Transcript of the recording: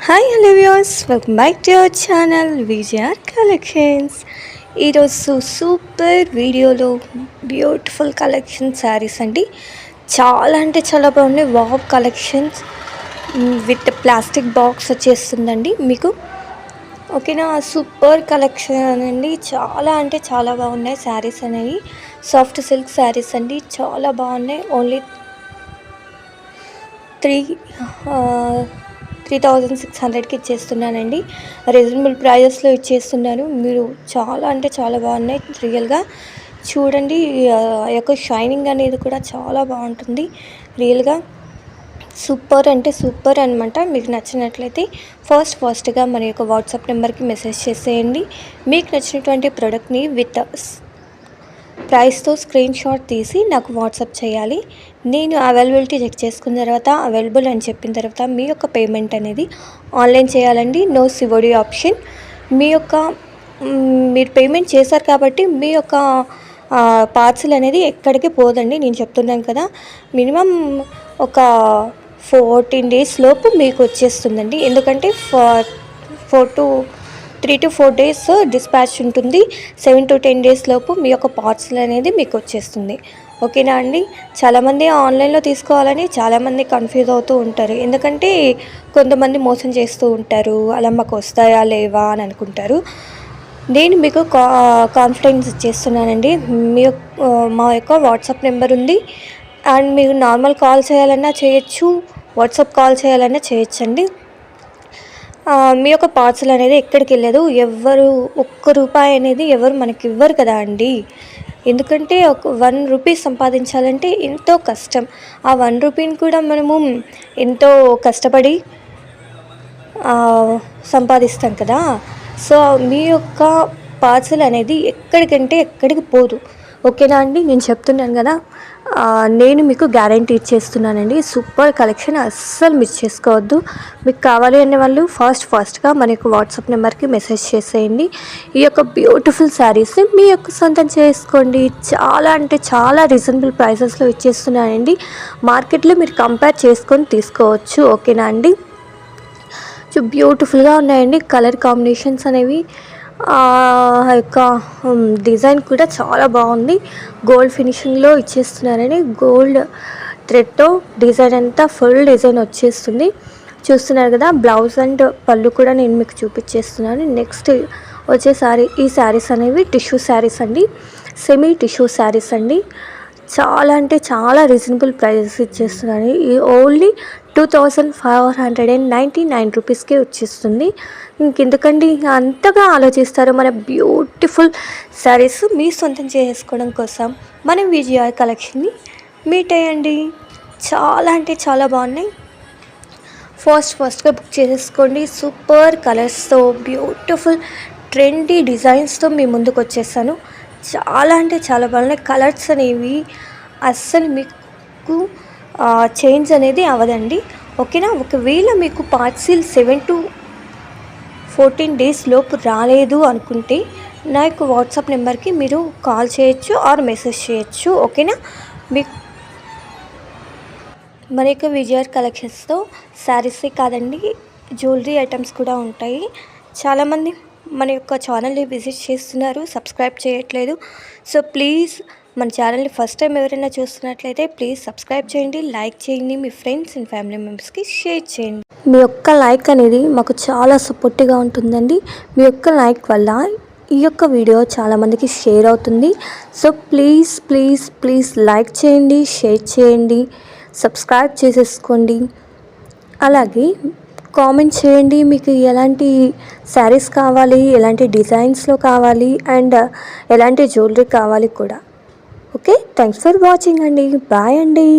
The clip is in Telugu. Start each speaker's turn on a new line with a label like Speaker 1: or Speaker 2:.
Speaker 1: Hi hello viewers, welcome back to our channel Vijaya R collections. ఈరోజు సూపర్ వీడియోలో బ్యూటిఫుల్ కలెక్షన్ శారీస్ అండి. చాలా అంటే చాలా బాగున్నాయి. Wow collections with plastic box వచ్చేస్తుందండి మీకు. ఓకేనా, సూపర్ కలెక్షన్ అండి. చాలా అంటే చాలా బాగున్నాయి శారీస్ అనేవి. సాఫ్ట్ సిల్క్ శారీస్ అండి, చాలా బాగున్నాయి. ఓన్లీ 3600కి ఇచ్చేస్తున్నానండి. రీజనబుల్ ప్రైజెస్లో ఇచ్చేస్తున్నాను. మీరు చాలా అంటే చాలా బాగున్నాయి. రియల్గా చూడండి, యొక్క షైనింగ్ అనేది కూడా చాలా బాగుంటుంది. రియల్గా సూపర్ అంటే సూపర్ అనమాట. మీకు నచ్చినట్లయితే ఫాస్ట్గా మన యొక్క వాట్సాప్ నెంబర్కి మెసేజ్ చేసేయండి. మీకు నచ్చినటువంటి ప్రోడక్ట్ని విత్ ప్రైస్తో స్క్రీన్ షాట్ తీసి నాకు వాట్సాప్ చేయాలి. నేను అవైలబిలిటీ చెక్ చేసుకున్న తర్వాత అవైలబుల్ అని చెప్పిన తర్వాత మీ యొక్క పేమెంట్ అనేది ఆన్లైన్ చేయాలండి. No COD option. మీరు పేమెంట్ చేశారు కాబట్టి మీ యొక్క పార్సల్ అనేది ఎక్కడికి పోదండి. నేను చెప్తున్నాను కదా, మినిమం ఒక 14 days లోపు మీకు వచ్చేస్తుందండి. ఎందుకంటే 3 to 4 days డిస్పాచ్ ఉంటుంది. 7 to 10 days లోపు మీ యొక్క పార్సల్ అనేది మీకు వచ్చేస్తుంది. ఓకేనా అండి. చాలామంది ఆన్లైన్లో తీసుకోవాలని చాలామంది కన్ఫ్యూజ్ అవుతూ ఉంటారు. ఎందుకంటే కొంతమంది మోసం చేస్తూ ఉంటారు, అలా మాకు వస్తాయా లేవా అని అనుకుంటారు. నేను మీకు కాన్ఫిడెన్స్ ఇచ్చేస్తున్నానండి. మా యొక్క వాట్సాప్ నెంబర్ ఉంది. అండ్ మీరు నార్మల్ కాల్ చేయాలన్నా చేయొచ్చు, వాట్సాప్ కాల్ చేయాలన్నా చేయొచ్చండి. మీ యొక్క పార్సల్ అనేది ఎక్కడికి వెళ్ళదు. ఎవరు ₹1 అనేది ఎవరు మనకి ఇవ్వరు కదా అండి. ఎందుకంటే ఒక ₹1 సంపాదించాలంటే ఎంతో కష్టం. ఆ ₹1 కూడా మనము ఎంతో కష్టపడి సంపాదిస్తాం కదా. సో మీ యొక్క పార్సల్ అనేది ఎక్కడికంటే ఎక్కడికి పోదు. ఓకేనా అండి. నేను చెప్తున్నాను కదా, నేను మీకు గ్యారంటీ ఇచ్చేస్తున్నానండి. సూపర్ కలెక్షన్, అస్సలు మిస్ చేసుకోవద్దు. మీకు కావాలి అనే వాళ్ళు ఫాస్ట్గా మన యొక్క వాట్సాప్ నెంబర్కి మెసేజ్ చేసేయండి. ఈ యొక్క బ్యూటిఫుల్ శారీస్ని మీ యొక్క సొంతం చేసుకోండి. చాలా అంటే చాలా రీజనబుల్ ప్రైసెస్లో ఇచ్చేస్తున్నానండి. మార్కెట్లో మీరు కంపేర్ చేసుకొని తీసుకోవచ్చు. ఓకేనా అండి. బ్యూటిఫుల్గా ఉన్నాయండి. కలర్ కాంబినేషన్స్ అనేవి, యొక్క డిజైన్ కూడా చాలా బాగుంది. గోల్డ్ ఫినిషింగ్లో ఇచ్చేస్తున్నారని గోల్డ్ థ్రెడ్తో డిజైన్ అంతా ఫుల్ డిజైన్ వచ్చేస్తుంది. చూస్తున్నారు కదా. బ్లౌజ్ అండ్ పళ్ళు కూడా నేను మీకు చూపించేస్తున్నాను. నెక్స్ట్ ఈ శారీస్ అనేవి టిష్యూ శారీస్ అండి, సెమీ టిష్యూ శారీస్ అండి. చాలా అంటే చాలా రీజనబుల్ ప్రైజెస్ ఇచ్చేస్తున్నాను. ఓన్లీ 2599 రూపీస్కే వచ్చేస్తుంది. ఇంకెందుకండి అంతగా ఆలోచిస్తారు. మన బ్యూటిఫుల్ శారీస్ మీ సొంతం చేసుకోవడం కోసం మనం విజయఆర్ కలెక్షన్ని మీట్ అయ్యండి. చాలా అంటే చాలా బాగున్నాయి. ఫాస్ట్గా బుక్ చేసేసుకోండి. సూపర్ కలర్స్తో బ్యూటిఫుల్ ట్రెండీ డిజైన్స్తో మీ ముందుకు వచ్చేసాను. చాలా అంటే చాలా బాగున్నాయి. కలర్స్ అనేవి అస్సలు మీకు చేంజ్ అనేది అవ్వదండి. ఓకేనా. ఒకవేళ మీకు పార్సిల్ 7 to 14 days లోపు రాలేదు అనుకుంటే నా యొక్క వాట్సాప్ నెంబర్కి మీరు కాల్ చేయొచ్చు ఆర్ మెసేజ్ చేయొచ్చు. ఓకేనా. మన యొక్క విజయఆర్ కలెక్షన్స్తో శారీసే కాదండి, జ్యువెలరీ ఐటమ్స్ కూడా ఉంటాయి. చాలామంది మన యొక్క ఛానల్ని విజిట్ చేస్తున్నారు, సబ్స్క్రైబ్ చేయట్లేదు. సో ప్లీజ్ మన ఛానల్ని ఫస్ట్ టైం ఎవరైనా చూస్తున్నట్లయితే ప్లీజ్ సబ్స్క్రైబ్ చేయండి, లైక్ చేయండి, మీ ఫ్రెండ్స్ అండ్ ఫ్యామిలీ మెంబర్స్కి షేర్ చేయండి. మీ యొక్క లైక్ అనేది మాకు చాలా సపోర్టివ్గా ఉంటుందండి. మీ యొక్క లైక్ వల్ల ఈ యొక్క వీడియో చాలామందికి షేర్ అవుతుంది. సో ప్లీజ్ లైక్ చేయండి, షేర్ చేయండి, సబ్స్క్రైబ్ చేసేసుకోండి. అలాగే కామెంట్ చేయండి మీకు ఎలాంటి శారీస్ కావాలి, ఎలాంటి డిజైన్స్లో కావాలి, అండ్ ఎలాంటి జ్యువెలరీ కావాలి కూడా. ఓకే, థ్యాంక్స్ ఫర్ వాచింగ్ అండి. బాయ్ అండి.